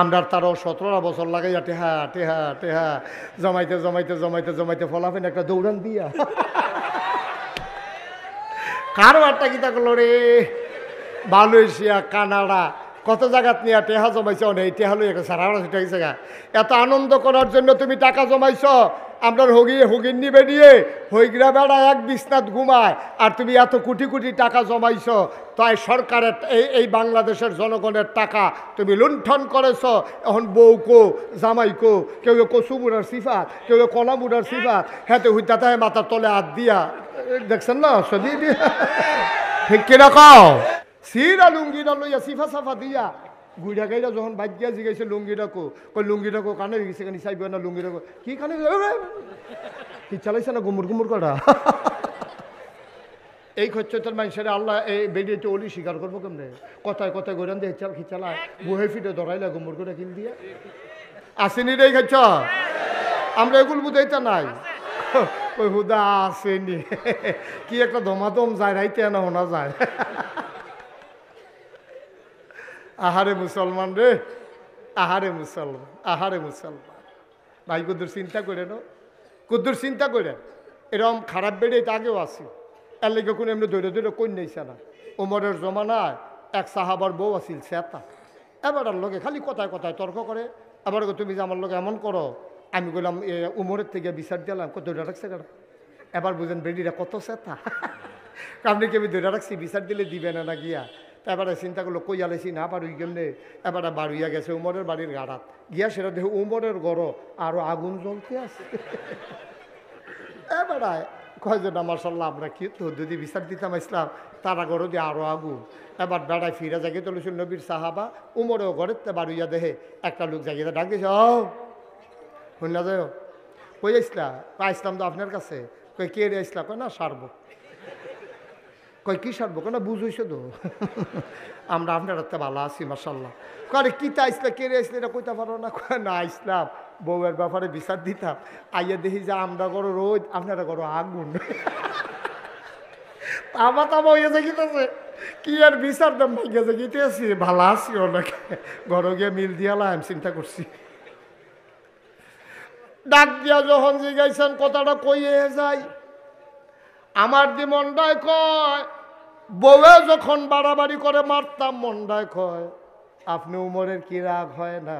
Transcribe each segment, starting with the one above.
আমরা তারও 17 বছর লাগাইয়া টেহা টেহা টেহা জমাইতে জমাইতে জমাইতে জমাইতে ফলাফেন একটা দৌড়ান দিয়া কারবারটা কি থাকলো রে মালয়েশিয়া কানাডা কত জায়গাত নিয়ে টেহা জমাইছ এই টেহা লই একটা সারা গেছে গা এত আনন্দ করার জন্য তুমি টাকা জমাইছ আপনার হগির নিবে নিয়ে হইগরা বেড়া এক বিছনাত ঘুমায় আর তুমি এত কোটি কোটি টাকা জমাইছ তাই সরকারের এই বাংলাদেশের জনগণের টাকা তুমি লুণ্ঠন করেছ এখন বউকো জামাইকো কেউ কচুমুড়ার সিফাত কেউ কলামুড়ার সিফাত হ্যাঁ হইতাতে মাথার তলে হাত দিয়া দেখছেন না সদি দিয়া ঠিক কিনা কও সিরা লুঙ্গিটা লইয়া সিফা সাফা দিয়া গুইডা গাইরা যখন বাদ গিয়া জিগাইছে লুঙ্গিটাকো কই লুঙ্গিটাকো কানে গেছে কানি চাইবে না লুঙ্গিটাকো কি কানে কি চালাইছে না গুমুর গুমুর করা এই খচ্চতার মানুষের আল্লাহ এই বেডিতে অলি স্বীকার করবো কেমনে কথায় কথায় গোরান দিয়ে চাল খিচালায় বুহে ফিটে ধরাইলা গুমুর করে কিল দিয়া আসেনি রে খাচ্ছ আমরা এগুলো বুঝাইতে নাই ওই হুদা আসেনি কি একটা দমাদম যায় রাইতে না শোনা যায় আহারে মুসলমান রে আহারে মুসলমান আহারে মুসলমান ভাই কুদ্দুর চিন্তা করে নো কুদ্দুর চিন্তা করে এরকম খারাপ বেড়ে আগেও আসি এর লেগে কোনো এমনি দৈরে দৈরে কই নেইছে না ওমরের জমানায় এক সাহাবার বউ আসিল সেতা এবার আর লগে খালি কথায় কথায় তর্ক করে এবার তুমি যে আমার লগে এমন করো আমি বললাম উমরের থেকে বিচার দিলাম কত দৈরা রাখছে কেন এবার বুঝেন বেডিরা কত সেতা আপনি কি আমি দৈরা রাখছি বিচার দিলে দিবে না গিয়া এবারে চিন্তা করলো কই আলেছি না পারুই কেমনে এবারে বাড়ুইয়া গেছে উমরের বাড়ির গাড়াত গিয়া সেটা দেখে উমরের গড় আরো আগুন জ্বলতে আছে এবারে কয় যে না মাশাল্লাহ আমরা কি তো যদি বিচার দিতাম ইসলাম তারা গড় দিয়ে আরো আগুন এবার বেড়ায় ফিরে জাগিয়ে তুলেছিল নবীর সাহাবা উমরেও ঘরের তে বাড়ুইয়া দেহে একটা লোক জাগিয়ে ডাক দিয়েছে ও শুনলা যায় কই আসলা আসলাম তো আপনার কাছে কই কে রে আসলা কয় না সারবো কয় কি সারবো কেন বুঝইছো তো আমরা আপনার হাতে ভালো আছি মাশাল্লাহ কয় কিতা আসলে কে রে আসলে এটা কইতে পারো না কয় না আসলাম বউয়ের ব্যাপারে বিচার দিতাম আইয়া দেখি যে আমরা করো রোদ আপনারা করো আগুন আমার তামা হয়ে যায় গিতেছে কি আর বিচার দাম গেছে গিতে আছি ভালো আছি অনেক ঘরে গিয়ে মিল দিয়ালাম চিন্তা করছি ডাক দিয়া যখন জিগাইছেন কথাটা কইয়ে যায় আমার দি মন্ডায় কয় বউয়ে যখন বাড়াবাড়ি করে মারতাম মন্ডায় কয় আপনি উমরের কি রাগ হয় না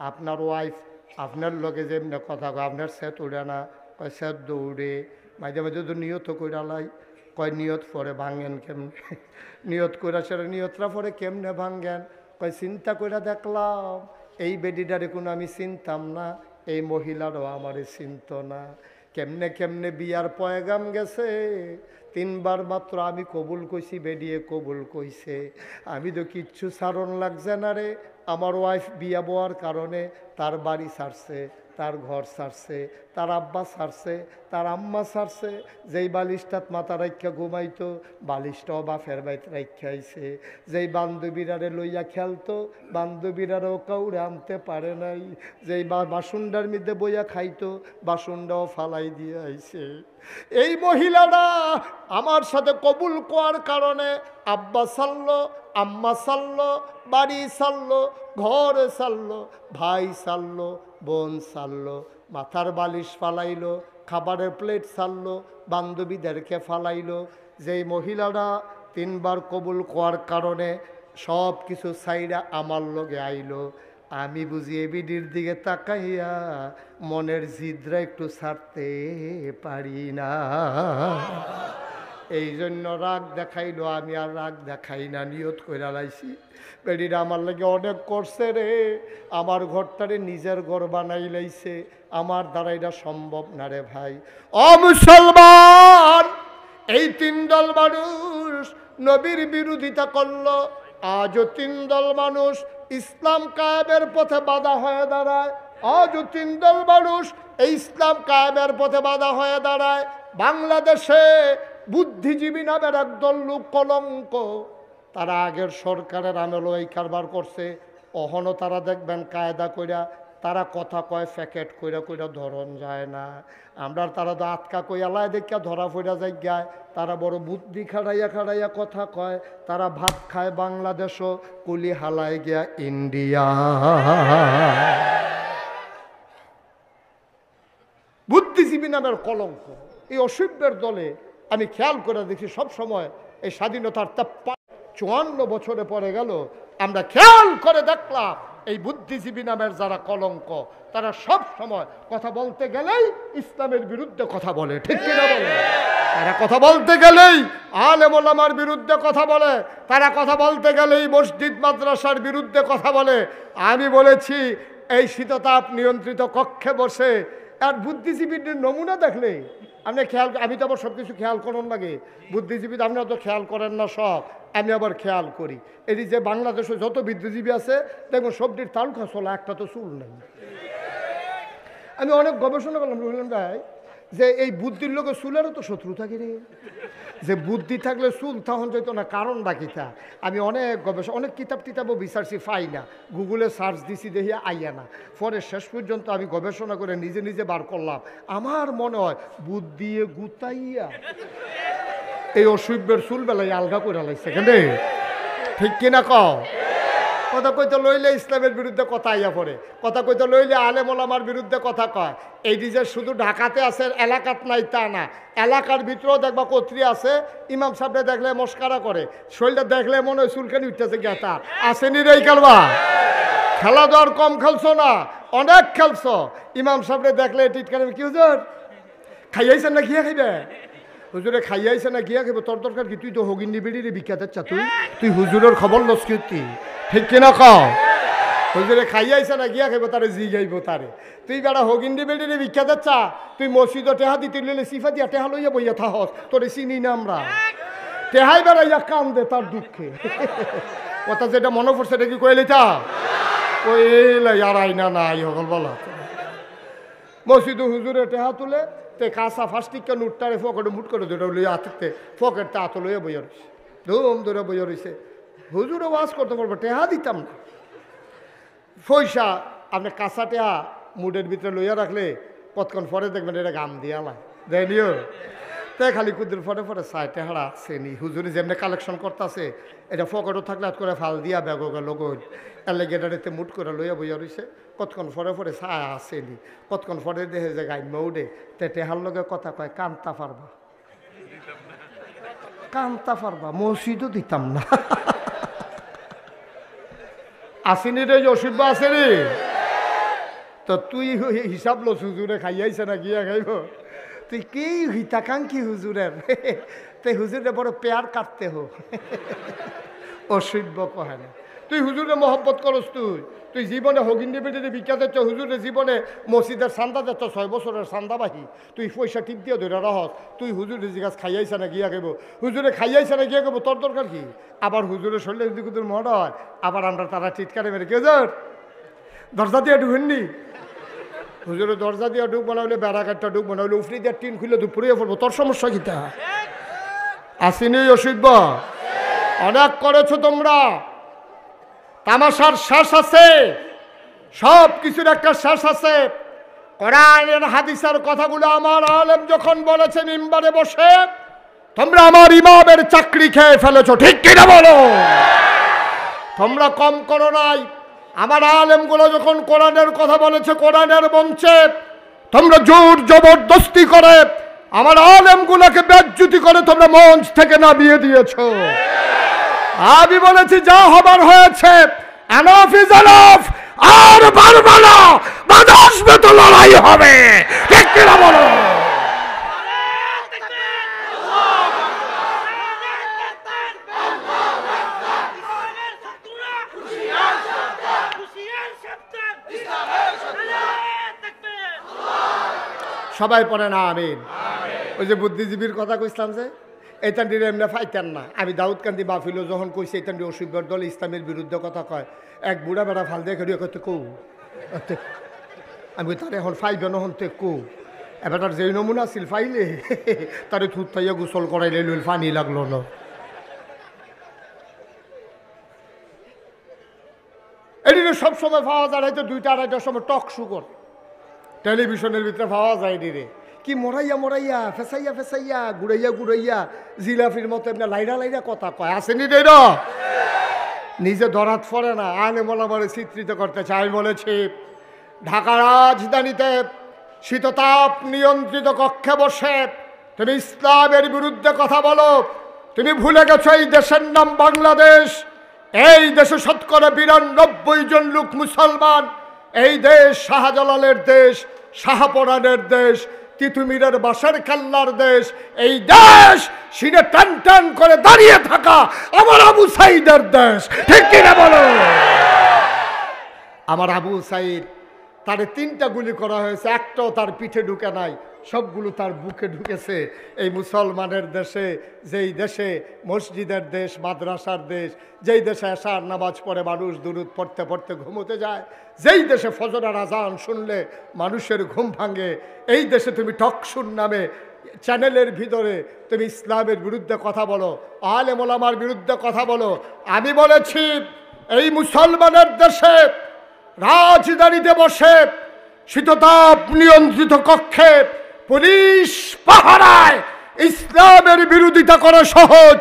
আপনার ওয়াইফ আপনার লগে যেমনি কথা কয় আপনার সেট উড়ে না কয় সেট দৌড়ে মাঝে মাঝে তো নিয়ত কইরালাই কয় নিয়ত পরে ভাঙেন কেমনে নিয়ত কইরা সেটা নিয়তরা পরে কেমনে ভাঙেন কয় চিন্তা কইরা দেখলাম এই বেডিটারে কোনো আমি চিনতাম না এই মহিলারও আমারে চিনত না কেমনে কেমনে বিয়ার পয়গাম গেছে 3 বার মাত্র আমি কবুল কইছি বেডিয়ে কবুল কইছে আমি তো কিচ্ছু সারণ লাগছে না রে আমার ওয়াইফ বিয়া বওয়ার কারণে তার বাড়ি ছাড়ছে তার ঘর ছাড়ছে তার আব্বা ছাড়ছে তার আম্মা ছাড়ছে যেই বালিশটাত মাথা রাখা ঘুমাইতো বালিশটাও বাপের বাইত রাখা আইছে যেই বান্ধবীরারে লইয়া খেলতো বান্ধবীরারও কাউরে আনতে পারে নাই যেই বাসুন্ডার মধ্যে বইয়া খাইতো বাসুন্ডাও ফালাই দিয়ে আইছে এই মহিলাটা আমার সাথে কবুল করার কারণে আব্বা সাল্লো আম্মা সাল্লো বাড়ি সাল্লো ঘর সাল্লো ভাই সাল্লো বোন সাল্লো মাথার বালিশ ফালাইলো খাবারের প্লেট সারলো বান্ধবীদেরকে ফালাইলো যেই মহিলারা 3 বার কবুল করার কারণে সব কিছু সাইরা আমার লগে আইলো আমি বুঝি এবিডির দিকে তাকাইয়া মনের জিদ্রা একটু ছাড়তে পারি না এই জন্য রাগ দেখাইলো আমি আর রাগ দেখাই না নিয়ত কইরা লাইছি বেডিরা আমার লাগে অনেক করছে রে আমার ঘরটারে নিজের ঘর বানাই লাইছে আমার দ্বারা এটা সম্ভব না রে ভাই ও মুসলমান এই 3 দল মানুষ নবীর বিরোধিতা করলো আজও 3 দল মানুষ ইসলাম কায়েমের পথে বাধা হয়ে দাঁড়ায় আজও 3 দল মানুষ এই ইসলাম কায়েমের পথে বাধা হয়ে দাঁড়ায় বাংলাদেশে বুদ্ধিজীবী নামের একদল লোক কলঙ্ক তারা আগের সরকারের আমলে এই কারবার করছে অহনো তারা দেখবেন কায়দা কইরা তারা কথা কয় প্যাকেট কইরা কইরা ধরন যায় না। আমরা তারা তো আটকা কই আলায় দেখা ধরা ফইরা যায় গায়। তারা বড় বুদ্ধি খাড়াইয়া খাড়াইয়া কথা কয়। তারা ভাত খায় বাংলাদেশও, কুলি হালায় গিয়া ইন্ডিয়া। বুদ্ধিজীবী নামের কলঙ্ক এই অসভ্যের দলে আমি খেয়াল করে দেখি সব সময়। এই স্বাধীনতার 54 বছরে পরে গেল, আমরা খেয়াল করে দেখলাম এই বুদ্ধিজীবী নামের যারা কলঙ্ক তারা সব সময় কথা বলতে গেলেই ইসলামের বিরুদ্ধে কথা বলে, ঠিক কিনা বলে? তারা কথা বলতে গেলেই আলেম ওলামার বিরুদ্ধে কথা বলে, তারা কথা বলতে গেলেই মসজিদ মাদ্রাসার বিরুদ্ধে কথা বলে। আমি বলেছি এই শীততাপ নিয়ন্ত্রিত কক্ষে বসে আর বুদ্ধিজীবীদের নমুনা দেখলে আপনি খেয়াল, আমি তো আবার সব কিছু খেয়াল করেন লাগে, বুদ্ধিজীবী আপনারা তো খেয়াল করেন না সব, আমি আবার খেয়াল করি। এই যে বাংলাদেশে যত বুদ্ধিজীবী আছে দেখুন সবটির তালুকা চলা, একটা তো চুল নাই। আমি অনেক গবেষণা করলাম রহিলাম ভাই যে এই বুদ্ধির লোকের চুলেরও তো শত্রু থাকে রে, যে বুদ্ধি থাকলে চুল তখন যেত না, কারণ বাকিটা আমি অনেক গবেষণা অনেক কিতাব টিতাবও বিচারছি, পাই না, গুগলে সার্চ দিছি দেখি আইয়া না। পরে শেষ পর্যন্ত আমি গবেষণা করে নিজে নিজে বার করলাম, আমার মনে হয় বুদ্ধি গুতাইয়া এই অসভ্যের চুল বেলায় আলগা করে লাগছে কেন, ঠিক কিনা কও? কথা কইতে লইলে ইসলামের বিরুদ্ধে কথা আইয়া পড়ে, কথা কইতে লইলে আলেম ওলামার বিরুদ্ধে কথা কয়। এই যে শুধু ঢাকাতে আছে এলাকাত নাই তা না, এলাকার ভিতরেও দেখবা কত্রী আছে, ইমাম সাহেবরা দেখলে মস্কারা করে, শরীরটা দেখলে মনে হয় চুলখানি উঠতেছে গেতা আসেনি রে। খেলবা খেলাধুয়ার কম খেলছো না, অনেক খেলছো। ইমাম সাহেবরা দেখলে টিটকারে কি হুজুর খাইয়াইছেন না গিয়া খাইবে, হুজুরে খাইয়াইছে না গিয়া খাইবে, তোর দরকার কি? তুই তো হগিন নিবিড়ি বিখ্যাত চা, তুই হুজুরের খবর লস কি, ঠিক কিনা কও? হুজুরে খাইয়াইছে না গিয়া খাইব, তারে জি গাইব তারে। তুই বেড়া হগিন্ডি বেড়ি বিখ্যাত চা, তুই মসজিদ টেহা দিতে লইলে সিফা দিয়া টেহা লইয়া বইয়া থাহস, তোরে চিনি না আমরা। টেহাই বেড়াইয়া কাম দে তার দুঃখে। কথা যেটা মনে পড়ছে এটা কি কইলি তা কইলে আর আইনা নাই হকল বলা। মসজিদ হুজুরে টেহা তুলে তে কাঁচা ফাস্টিকা নুটটারে ফকেটে মুট করে ধরে লইয়া হাতে ফকেটটা হাতে লইয়া বইয়া রয়েছে, ধুম ধরে বইয়া রয়েছে। হুজুরে ওয়াজ করতে পারবো, টেহা দিতাম না। পয়সা আপনি কাঁচা টেহা মুডের ভিতরে লইয়া রাখলে কতক্ষণ পরে দেখবেন এটা গাম দিয়ে আলা দেয়নিও, তাই খালি কুদ্দুর ফটে ফটে চাই টেহারা আসেনি। হুজুরে যেমনি কালেকশন করতেছে এটা ফকেটও থাকলে হাত করে ফাল দিয়া ব্যাগ লোক এলে গেটারেতে মুট করে লইয়া বইয়া রয়েছে, কতক্ষণ পরে পরে ছায়া আসেনি, কতক্ষণ পরে দেখে যে গাইমা উঠে তে টেহার লগে কথা কয় কান্তা পারবা, কান্তা পারবা, মসজিদও দিতাম না। আসেনি রে অসুবিধা আছে রে, তো তুই হিসাব লো হুজুরে খাইয়াইছে না গিয়া খাইব, তুই কি হিতাকাঙ্ক্ষী হুজুরের, তুই হুজুরে বড় পেয়ার কাটতে হো, অসভ্য কহে না। তুই হুজুরে মহব্বত করস, তুই জীবনে হগিন্দি বেটে বিখ্যাত হচ্ছে, হুজুরে জীবনে মসজিদের সান্দা যাচ্ছ 6 বছরের সান্দাবাহী, তুই পয়সা টিপ দিয়ে ধরে রহস, তুই হুজুরে জিজ্ঞাসা খাইয়াইছে না গিয়া খাইব, হুজুরে খাইয়াইছে না গিয়া খাইব, তোর দরকার কি? আবার হুজুরের শরীরে যদি কুতুর মড হয়, আবার আমরা তারা চিৎকারে মেরে কেউ যার দরজা দিয়ে ঢুকেননি, হুজুরে দরজা দিয়ে ঢুক বানাইলে বেড়াঘাটটা ঢুক বানাইলে উফরি দিয়ে টিন খুলে দুপুরিয়ে পড়বো, তোর সমস্যা কিতা? আসেনি অসভ্য, অনেক করেছো তোমরা, তামাশার শেষ আছে, সব কিছুর একটা শেষ আছে। কোরআনের হাদিসের কথাগুলো আমার আলেম যখন বলেছে মিম্বারে বসে, তোমরা আমার ইমামের চাকরি খেয়ে ফেলেছো, ঠিক কিনা বলো? তোমরা কম করো নাই। আমার আলেমগুলো যখন কোরআনের কথা বলেছে কোরআনের মঞ্চে, তোমরা জোর জবরদস্তি করে আমার আলেমগুলোকে বেজ্জতি করে তোমরা মঞ্চ থেকে নামিয়ে দিয়েছো। আমি বলেছি যা হবার হয়েছে, এনাফ ইজ এনাফ, আর পারবে না, বাধা আসবে তো লড়াই হবে, ঠিক কিনা বলো? সবাই পড়ে না আমিন। ওই যে বুদ্ধিজীবীর কথা কইছিলাম যে এইটান্ডির এমনি ফাইতেন না, আমি দাউদকান্দি বাফিলো যখন কইছি এইটান্ডি অসভ্যর দল ইসলামের বিরুদ্ধে কথা কয়, এক বুড়া বেড়া ফাল দিয়ে খেয়ে কত কৌ, আমি তার এখন ফাইবে নহন তে কৌ, এবার তার যেই নমুনা ছিল ফাইলে তারে থুত থাইয়া গোসল করাইলে লইল, পানি লাগলো না। এটি সবসময় পাওয়া যায়, হয়তো 2টা 2:30টার সময় টক শো করে টেলিভিশনের ভিতরে পাওয়া যায় রে, কি মোরাইয়া মোরাইয়া ফেসাইয়া ফেসাইয়া গুড়াইয়া গুড়াইয়া জিলাফির মতো এমনি লাইরা লাইরা কথা কয়, আসেনি রে না? নিজে ধরাত পড়ে না, আলে মোলামারে চিত্রিত করতে চাই। বলেছি ঢাকা রাজধানীতে শীততাপ নিয়ন্ত্রিত কক্ষে বসে তুমি ইসলামের বিরুদ্ধে কথা বলো। তুমি ভুলে গেছো এই দেশের নাম বাংলাদেশ। এই দেশে শতকরা 92 জন লোক মুসলমান। এই দেশ শাহজালালের দেশ, শাহপরানের দেশ, তিতুমিরের বাসার খেলনার দেশ। এই দেশ সিনে টান টান করে দাঁড়িয়ে থাকা আমার আবু সাইদের দেশ, ঠিক কিনা বলো? আমার আবু সাইদ, তারে 3টা গুলি করা হয়েছে, একটাও তার পিঠে ঢুকে নাই, সবগুলো তার বুকে ঢুকেছে। এই মুসলমানের দেশে, যেই দেশে মসজিদের দেশ, মাদ্রাসার দেশ, যেই দেশে এশার নামাজ পড়ে মানুষ দুরুদ পড়তে পড়তে ঘুমোতে যায়, যেই দেশে ফজরের আজান শুনলে মানুষের ঘুম ভাঙে, এই দেশে তুমি টকশুর নামে চ্যানেলের ভিতরে তুমি ইসলামের বিরুদ্ধে কথা বলো, আলেম ওলামার বিরুদ্ধে কথা বলো। আমি বলেছি এই মুসলমানের দেশে রাজধানীতে বসে শীততাপ নিয়ন্ত্রিত কক্ষে পুলিশ পাহারায় ইসলামের বিরোধিতা করা সহজ,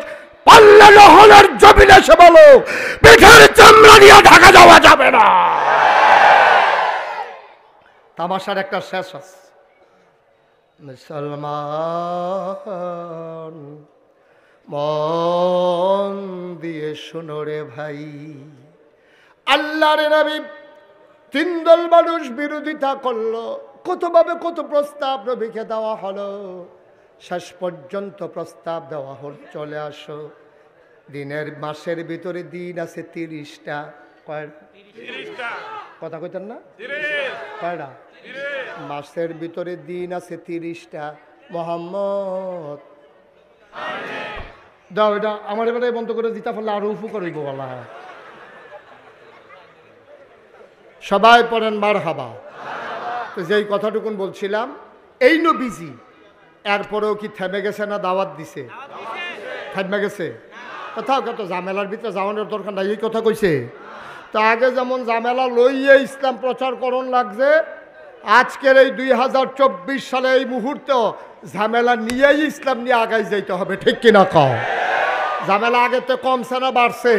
পাল্লা নহলের জমিনে এসে বলো পিঠের চামড়া নিয়ে ঢাকা যাওয়া যাবে না। তামাশার একটা শেষ আছে। মুসলমান মন দিয়ে শোনো রে ভাই, আল্লাহর নবী 3 দল মানুষ বিরোধিতা করলো, কতভাবে কত প্রস্তাব নবীকে দেওয়া হলো, শেষ পর্যন্ত প্রস্তাব দেওয়া হল চলে আসো। দিনের মাসের ভিতরে দিন আছে 30টা। কয়টা? কথা কইতেন না? কয়টা? মাসের ভিতরে দিন আছে 30টা। মোহাম্মদ দাও এটা আমার এবারে বন্ধ করে দিতে পারলে আরো উপকার হইব বলা। সবাই পড়েন মারহাবা। তো যেই কথাটুকুন বলছিলাম, এই নবীজি এরপরেও কি থেমে গেছে না দাওয়াত দিছে? থেমে গেছে? কোথাও কত ঝামেলার ভিতরে যাওয়ানোর দরকার নাই, এই কথা কইছে। তো আগে যেমন ঝামেলা লইয়ে ইসলাম প্রচার করণ লাগছে, আজকের এই 2024 সালে এই মুহূর্তে ঝামেলা নিয়েই ইসলাম নিয়ে আগাই যাইতে হবে, ঠিক কিনা কও? ঝামেলা আগে তো কমছে না বাড়ছে?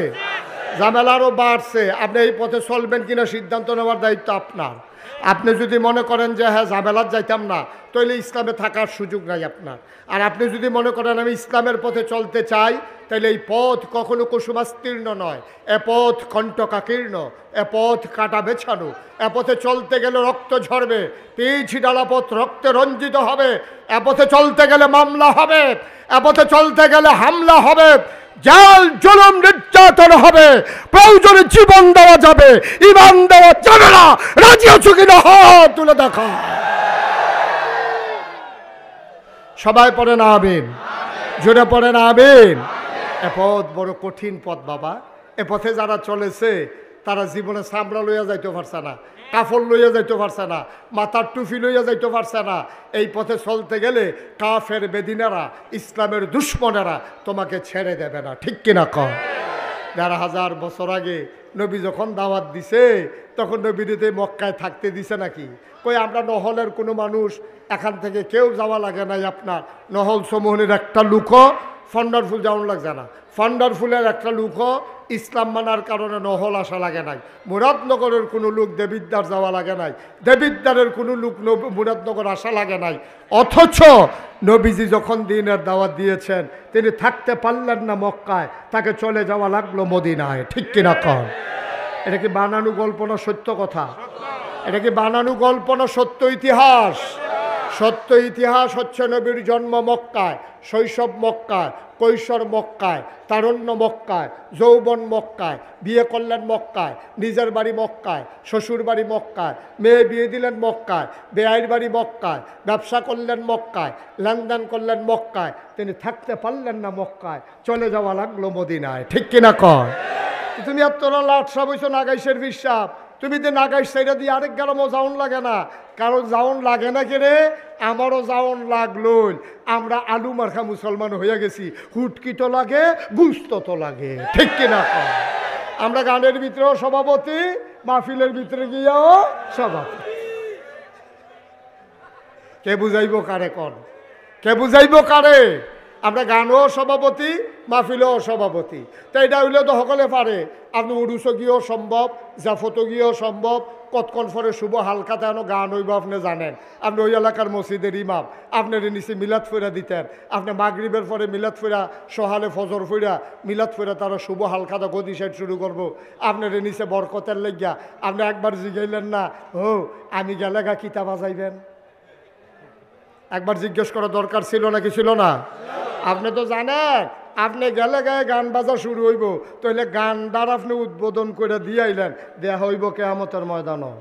ঝামেলা আরও বাড়ছে। আপনি এই পথে চলবেন কিনা সিদ্ধান্ত নেওয়ার দায়িত্ব আপনার। আপনি যদি মনে করেন যে হ্যাঁ ঝামেলার যাইতাম না, তাহলে ইসলামে থাকার সুযোগ নাই আপনার। আর আপনি যদি মনে করেন আমি ইসলামের পথে চলতে চাই, তাহলে এই পথ কখনো কুসুমাস্তীর্ণ নয়, এ পথ কণ্টকাকীর্ণ, এ পথ কাটা বেছানো। এ পথে চলতে গেলে রক্ত ঝরবে, পিছ ডালা পথ রক্তে রঞ্জিত হবে। এ পথে চলতে গেলে মামলা হবে, এ পথে চলতে গেলে হামলা হবে, জাল জুলুম নির্যাতন হবে, প্রয়োজনে জীবন দেওয়া যাবে, ঈমান দেওয়া যাবে না। রাজি আছো কিনা হাত তুলে দেখা। সবাই পড়ে না আমিন, জোরে পড়ে না আমিন। এ পথ বড় কঠিন পথ বাবা। এ পথে যারা চলেছে তারা জীবনে চামড়া লইয়া যাইতে পারছে না, কাফল লইয়া যাইতে পারছে না, মাথার টুপি লইয়া যাইতে পারছে না। এই পথে চলতে গেলে কাফের বেদিনেরা, ইসলামের দুশ্মনেরা তোমাকে ছেড়ে দেবে না, ঠিক কিনা কও? ১,৫০০ বছর আগে নবী যখন দাওয়াত দিছে, তখন নবীতে মক্কায় থাকতে দিছে নাকি? কই আমরা নহলের কোনো মানুষ এখান থেকে কেউ যাওয়া লাগে নাই। আপনার নহল সমূহের একটা লুকও ফন্ডারফুল যাওয়ান লাগছে না। ফন্ডারফুলের একটা লুকও ইসলাম মানার কারণে নহল আসা লাগে নাই। মুরাদনগরের কোনো লোক দেবিদ্বার যাওয়া লাগে নাই, দেবিদ্বারের কোনো লোক মুরাদনগর আসা লাগে নাই। অথচ নবীজি যখন দিনের দাওয়াত দিয়েছেন, তিনি থাকতে পারলেন না মক্কায়, তাকে চলে যাওয়া লাগলো মদিনায়, ঠিক কিনা কন? এটা কি বানানো গল্প না সত্য কথা? এটা কি বানানো গল্প না সত্য ইতিহাস? সত্য ইতিহাস হচ্ছে নবীর জন্ম মক্কায়, শৈশব মক্কায়, কৈশোর মক্কায়, তারুণ্য মক্কায়, যৌবন মক্কায়, বিয়ে করলেন মক্কায়, নিজের বাড়ি মক্কায়, শ্বশুর বাড়ি মক্কায়, মেয়ে বিয়ে দিলেন মক্কায়, বেআইর বাড়ি মক্কায়, ব্যবসা করলেন মক্কায়, লেনদেন করলেন মক্কায়। তিনি থাকতে পারলেন না মক্কায়, চলে যাওয়া লাগলো মদিনায়, ঠিক কিনা কয়? তুমি আর তোরা লাটসা বইছো নাগাইশের বিশ্বাস, তুমি যে নাগাইশ সেইটা দিয়ে আরেক গ্রামও যাওন লাগে না। কারণ যাওন লাগে না কেরে, আমারও যাওন লাগলো। আমরা আলু মার্খা মুসলমান হয়ে গেছি, হুটকি তো লাগে, গুস্ত তো লাগে, ঠিক কিনা? আমরা গানের ভিতরেও সভাপতি, মাহফিলের ভিতরে গিয়েও সভাপতি। কে বুঝাইব কারে? কন কে বুঝাইব কারে? আমরা গানও সভাপতি, মাহফিলও সভাপতি। তো এটা হইলে তো সকলে পারে। আপনি উড়ুস গিয়েও সম্ভব, জাফত গিয়েও সম্ভব, কতক্ষণ পরে শুভ হালকাতে আনো গান হইব আপনি জানেন। আপনি ওই এলাকার মসজিদের ইমাম, আপনার নিচে মিলাদ ফেরা দিতেন। আপনি মাগরিবের পরে মিলাদ ফেরা, সহালে ফজর ফেরা, মিলাদ ফেরা তারা শুভ হালকাটা গদি সাইড শুরু করবো। আপনার নিচে বরকতের লেগিয়া আপনি একবার জিগাইলেন না, ও আমি গেলেগা কিতা বাজাইবেন? একবার জিজ্ঞেস করা দরকার ছিল নাকি ছিল না? আপনি তো জানেন আপনি গেলে গায়ে গান বাজা শুরু হইব, তাহলে গান দ্বারা আপনি উদ্বোধন করে দিয়ে আইলেন, দেয়া হইব কিয়ামতের ময়দানও।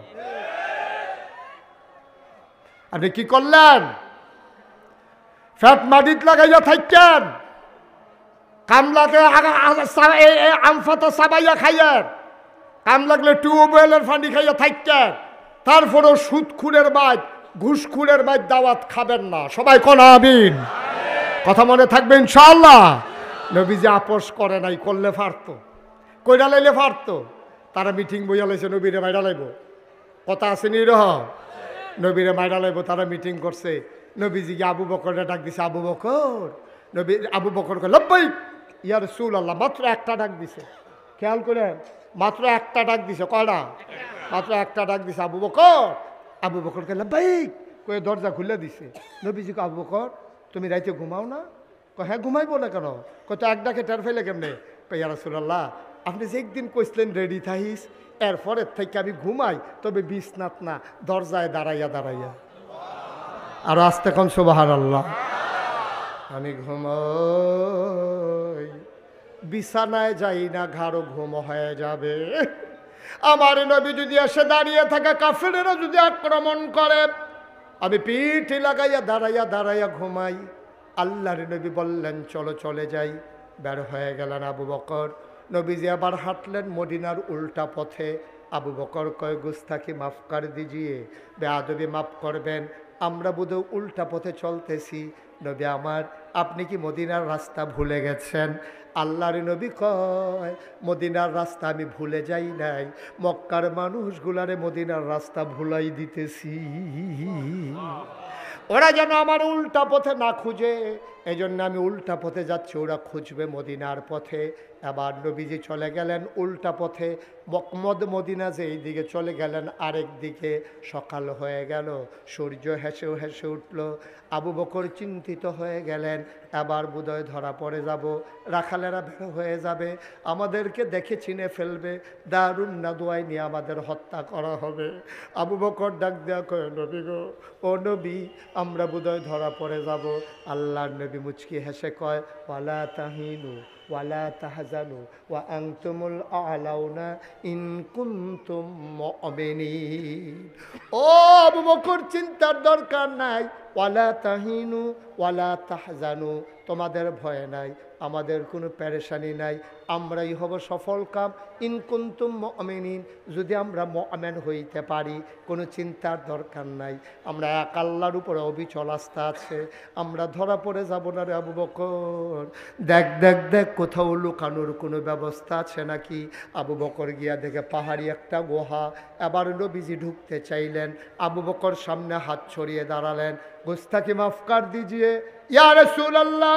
আপনি কি করলেন? ফ্যাট মাটিত লাগাইয়া থাকেন, কামলাকে আমফাতা সাবাইয়া খাইয়েন, কাম লাগলে টিউবওয়েলের পানি খাইয়া থাকেন, তারপরেও সুদখুরের বাইক ঘুষখুরের বাইক দাওয়াত খাবেন না। সবাই কোন আমিন? কথা মনে থাকবে ইনশাআল্লাহ। নবীজি আপোষ করে নাই, করলে পারতো, কইরা লাইলে পারতো। তারা মিটিং বইয়া লাইছে নবীরে মাইরা লাইব, কথা আছে নিরহ, নবীরে মাইরা লাইব। তারা মিটিং করছে, নবীজিকে আবু বকরে ডাক দিছে, আবু বকর। নবী আবু বকর কয় লব্বাইক ইয়া রাসূলুল্লাহ। মাত্র একটা ডাক দিছে, খেয়াল করেন, মাত্র একটা ডাক দিছে। কয়টা? মাত্র একটা ডাক দিছে। আবু বকর, আবু বকর কয় লব্বাইক কয়ে দরজা খুলে দিছে। নবীজি কয় আবু বকর তুমি রাইতে ঘুমাও না? কয় হ্যাঁ ঘুমাইবো না কেন? কয় তো এক ডাকে টের ফেলে কেমনে? কয় ইয়া রাসূলুল্লাহ আপনি যে একদিন কইছিলেন রেডি থাইস, এরপরের থেকে আমি ঘুমাই, তবে বিছনাত না, দরজায় দাঁড়াইয়া দাঁড়াইয়া। আর আস্তে কোন সুবহানাল্লাহ। আমি ঘুমাই, বিছানায় যাই না, ঘাড়ো ঘুম হয়ে যাবে। আমার নবী যদি এসে দাঁড়িয়ে থাকা কাফেরেরা যদি আক্রমণ করে, আমি পিঠ লাগাইয়া দাঁড়াইয়া দাঁড়াইয়া ঘুমাই। আল্লাহর নবী বললেন চলো চলে যাই। বের হয়ে গেলেন আবু বকর। নবীজি আবার হাঁটলেন মদিনার উল্টা পথে। আবু বকর কয় গুস্তাখি মাফ কর দিজিয়ে, বেয়াদবি মাফ করবেন, আমরা বোধহয় উল্টা পথে চলতেছি। নবী আমার, আপনি কি মদিনার রাস্তা ভুলে গেছেন? আল্লাহর নবী কয় মদিনার রাস্তা আমি ভুলে যাই নাই, মক্কার মানুষগুলারে মদিনার রাস্তা ভুলাই দিতেছি, ওরা যেন আমার উল্টা পথে না খুঁজে। এই জন্য আমি উল্টা পথে যাচ্ছি, ওরা খুঁজবে মদিনার পথে। আবার নবীজি চলে গেলেন উল্টা পথে, মদিনা যে এই দিকে চলে গেলেন আরেক দিকে। সকাল হয়ে গেল, সূর্য হেসেও হেসে উঠল। আবু বকর চিন্তিত হয়ে গেলেন, এবার বোধহয় ধরা পড়ে যাব, রাখালেরা বের হয়ে যাবে, আমাদেরকে দেখে চিনে ফেলবে, দারুন নাদুয়ায় নিয়ে আমাদের হত্যা করা হবে। আবু বকর ডাক দেয়া কয় নবী গো, ও নবী আমরা বোধহয় ধরা পড়ে যাব। আল্লাহর নবী মুচকি হেসে কয় ওয়ালা তাহিনু ওয়ালা তাহজানু ওয়া আনতুমুল আ'লাউনা ইন কুনতুম মুমিনিন। ও আবু বকর চিন্তার দরকার নাই, ওয়ালা তাহিনু ওয়ালা তাহজানু, তোমাদের ভয় নাই, আমাদের কোনো পেরেশানি নাই, আমরাই হব সফল কাম। ইন কুনতুম মুমিনিন, যদি আমরা মুমিন হইতে পারি, কোনো চিন্তার দরকার নাই, আমরা এক আল্লাহর উপরে অবিচল আস্থা আছে, আমরা ধরা পড়ে যাব না রে আবু বকর। দেখ দেখ দেখ কোথাও লুকানোর কোনো ব্যবস্থা আছে নাকি? আবু বকর গিয়া দেখে পাহাড়ি একটা গুহা। এবার নবীজি ঢুকতে চাইলেন, আবু বকর সামনে হাত ছড়িয়ে দাঁড়ালেন, গুস্তাখি মাফ কর দিজিয়ে ইয়া রাসূলুল্লাহ,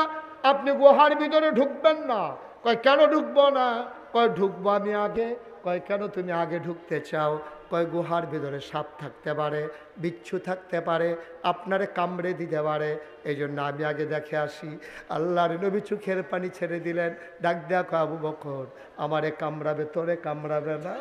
আপনি গুহার ভিতরে ঢুকবেন না। কয় কেন ঢুকবো না? কয় ঢুকবো আমি আগে। কয় কেন তুমি আগে ঢুকতে চাও? কয় গুহার ভিতরে সাপ থাকতে পারে, বিচ্ছু থাকতে পারে, আপনারে কামড়ে দিতে পারে, এই জন্য আমি আগে দেখে আসি। আল্লাহর নবী চোখের পানি ছেড়ে দিলেন, ডাক দেয়া কয় আবু বকর আমারে কামড়াবে, তোরে কামড়াবে না।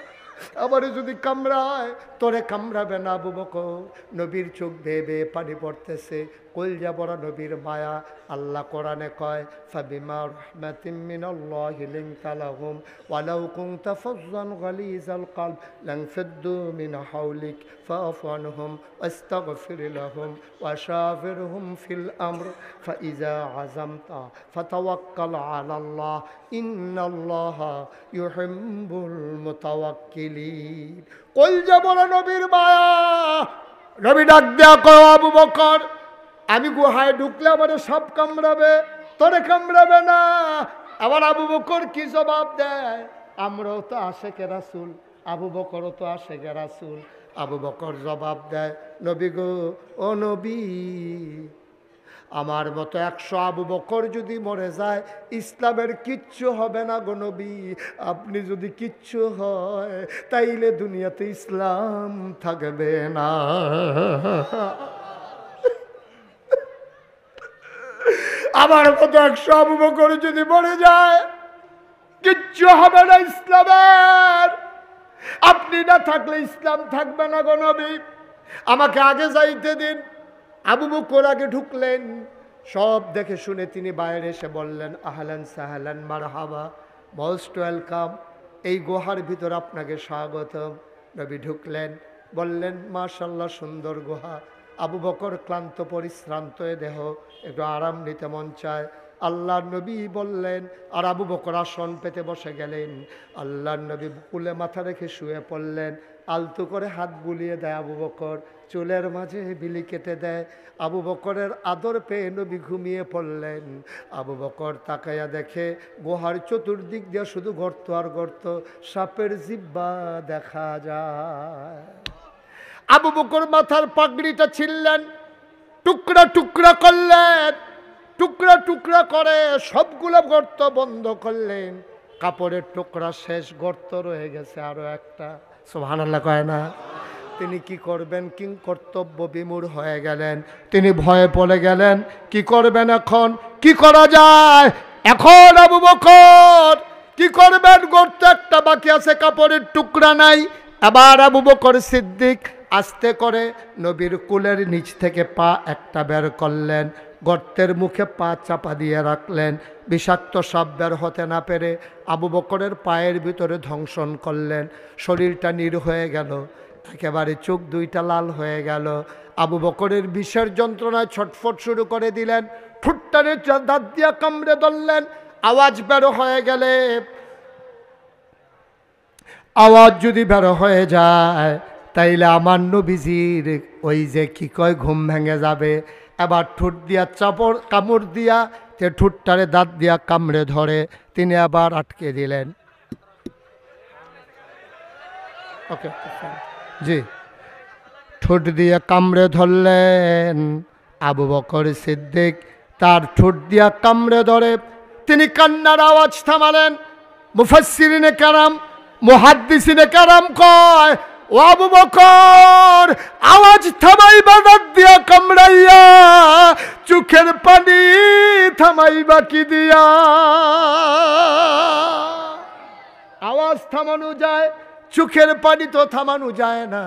আমারে যদি কামড়ায় তোরে কামড়াবে না আবু বকর। নবীর চোখ বেয়ে বেয়ে পানি পড়তেছে, কলজা বড় নবীর মায়া। আল্লাহ কোরআনে কয় ফাবিমা রাহমাতিম মিনাল্লাহি লিনতা লাহুম ওয়ালাউ কুনতা ফাজ্জান গালিজাল কলব লানফাদ্দু মিন হাওলিক ফাআফু আনহুম ওয়াস্তাগফির লাহুম ওয়াশাফিরহুম ফিল আমর ফাইজা আযামতা ফাতাওয়াক্কাল আলাল্লাহ ইন্নাল্লাহা ইউহিব্বুল মুতাওয়াক্কিলিন। কলজা বড় নবীর মায়া। নবী ডাক দেয়া কয় আবু বকর আমি গুহায় ঢুকলে আমারে সাপ কামড়াবে, তোরে কামড়াবে না। আবার আবু বকর কি জবাব দেয়? আমরাও তো আশেকে রাসূল, আবু বকরও তো আশেকে রাসূল। আবু বকর জবাব দেয়, নবী গো, ও নবী, আমার মতো 100 আবু বকর যদি মরে যায় ইসলামের কিচ্ছু হবে না গো নবী। আপনি যদি কিচ্ছু হয় তাইলে দুনিয়াতে ইসলাম থাকবে না। আমার মতো 100 আবু বকর যদি মরে যায় কিচ্ছু হবে না ইসলামের। আপনি না থাকলে ইসলাম থাকবে না গো নবী, আমাকে আগে যাইতে দিন। আবু বকর আগে ঢুকলেন, সব দেখে শুনে তিনি বাইরে এসে বললেন, আহলান সাহলান মারহাবা, মোস্ট ওয়েলকাম, এই গুহার ভিতর আপনাকে স্বাগতম। নবী ঢুকলেন, বললেন, মাশাআল্লাহ, সুন্দর গুহা। আবু বকর ক্লান্ত পরিশ্রান্ত দেহ, একটু আরাম নিতে মন চায়। আল্লাহর নবী বললেন, আর আবু বকর আসন পেতে বসে গেলেন। আল্লাহর নবী বুকুলে মাথা রেখে শুয়ে পড়লেন। আলতো করে হাত বুলিয়ে দেয় আবু বকর, চুলের মাঝে বিলি কেটে দেয়। আবু বকরের আদর পেয়ে নবী ঘুমিয়ে পড়লেন। আবু বকর তাকাইয়া দেখে গুহার চতুর্দিক দিয়ে শুধু গর্ত আর গর্ত, সাপের জিহ্বা দেখা যায়। আবু বকর মাথার পাগড়িটা ছিঁড়লেন, টুকরা টুকরা করলেন, টুকরা টুকরা করে সবগুলো গর্ত বন্ধ করলেন। কাপড়ের টুকরা শেষ, গর্ত রয়ে গেছে আরো একটা। সুবহানাল্লাহ কয় না? তিনি কি করবেন, কিং কর্তব্য বিমূঢ় হয়ে গেলেন। তিনি ভয়ে পড়ে গেলেন, কি করবেন এখন, কি করা যায় এখন? আবু বকর কি করবেন? গর্ত একটা বাকি আছে, কাপড়ের টুকরা নাই। আবার আবু বকর সিদ্দিক আস্তে করে নবীর কুলের নিচ থেকে পা একটা বের করলেন, গর্তের মুখে পা চাপা দিয়ে রাখলেন। বিষাক্ত সাপ বের হতে না পেরে আবু বকরের পায়ের ভিতরে ধ্বংসন করলেন। শরীরটা নীল হয়ে গেল, একেবারে চোখ দুইটা লাল হয়ে গেল। আবু বকরের বিষের যন্ত্রণায় ছটফট শুরু করে দিলেন, ঠুট্টারে দাঁত দিয়া কামড়ে ধরলেন। আওয়াজ বের হয়ে গেলে, আওয়াজ যদি বের হয়ে যায় তাইলে আমার নবীজির ওই যে কি কয় ঘুম ভেঙে যাবে। এবার ঠোঁট দিয়া চাপড় কামড় দিয়া তে ঠুট্টারে দাঁত দিয়া কামড়ে ধরে তিনি আবার আটকে দিলেন। ওকে জি, ঠোঁট দিয়ে কামড়ে ধরলেন। আবু বকর সিদ্দিক তার ঠোঁট দিয়া কামড়ে ধরে তিনি কান্নার আওয়াজ থামালেন। মুফাসসিরিনে কারাম, মুহাদ্দিসিনে কারাম কয়, ও আবু বকর, আওয়াজ থামাইবা দাঁত দিয়া কামড়াইয়া, চোখের পানি থামাইবা কি দিয়া? আওয়াজ থামানো যায়, চোখের পানি তো থামানো যায় না।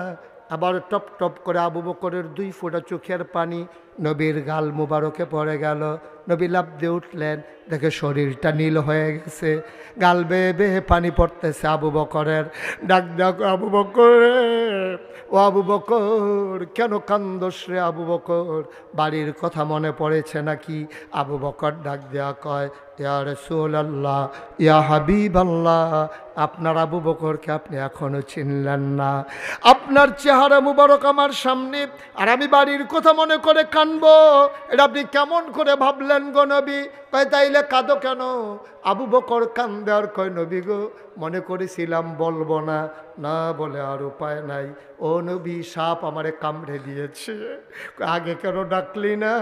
আবার টপ টপ করে আবু বকরের 2 ফোঁটা চোখের পানি নবীর গাল মুবারকে পড়ে গেল। নবী লাফ দিয়ে উঠলেন, দেখে শরীরটা নীল হয়ে গেছে, গাল বেয়ে বেয়ে পানি পড়তেছে আবু বকরের। ডাক ডাক, আবু বকর, ও আবু বকর, কেন কান্দস রে আবু বকর? বাড়ির কথা মনে পড়েছে নাকি? আবু বকর ডাক দেয়া কয়, ইয়া রাসূলুল্লাহ, ইয়া হাবিবাল্লাহ, আপনার আবু বকরকে আপনি এখনো চিনলেন না। আপনার চেহারা মুবারক আমার সামনে, আর আমি বাড়ির কথা মনে করে কানবো, এটা আপনি কেমন করে ভাবলেন গো নবী? কয়, তাইলে কাঁদো কেন? আবু বকর কান্দে আর কয়, নবী গো, মনে করেছিলাম বলবো না, না বলে আর উপায় নাই। ও নবী, সাপ আমারে কামড়ে দিয়েছে। আগে কেন ডাকলি না?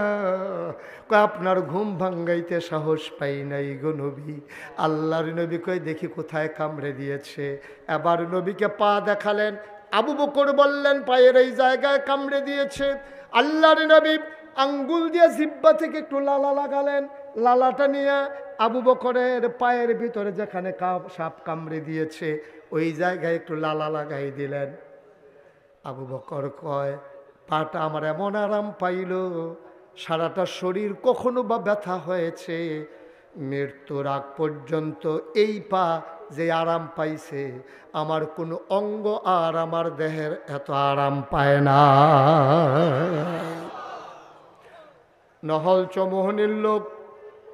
কয়, আপনার ঘুম ভাঙ্গাইতে সাহস পাই নাই গো নবী। আল্লাহর নবী কয়, দেখি কোথায় কামড়ে দিয়েছে। এবার নবীকে পা দেখালেন। আবু বকর বললেন, পায়ের এই জায়গায় কামড়ে দিয়েছে। আল্লাহর নবী আঙ্গুল দিয়ে জিহ্বা থেকে একটু লালা লাগালেন। লালাটা নিয়ে আবু বকরের পায়ের ভিতরে যেখানে সাপ কামড়ে দিয়েছে ওই জায়গায় একটু লালা লাগাই দিলেন। আবু বকর কয়, পাটা আমার এমন আরাম পাইল, সারাটা শরীর কখনো বা ব্যথা হয়েছে, মৃত্যুর আগ পর্যন্ত এই পা যে আরাম পাইছে, আমার কোনো অঙ্গ আর আমার দেহের এত আরাম পায় না। নহল চৌমোহনীর লোক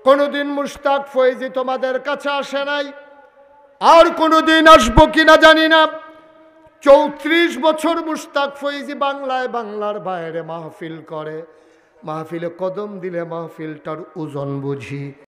কোনোদিন মুশতাক ফয়েজি তোমাদের কাছে আসে নাই, আর কোনোদিন আসবো কিনা জানি না। 34 বছর মুশতাক ফয়েজি বাংলায় বাংলার বাইরে মাহফিল করে। মাহফিলে কদম দিলে মাহফিলটার ওজন বুঝি।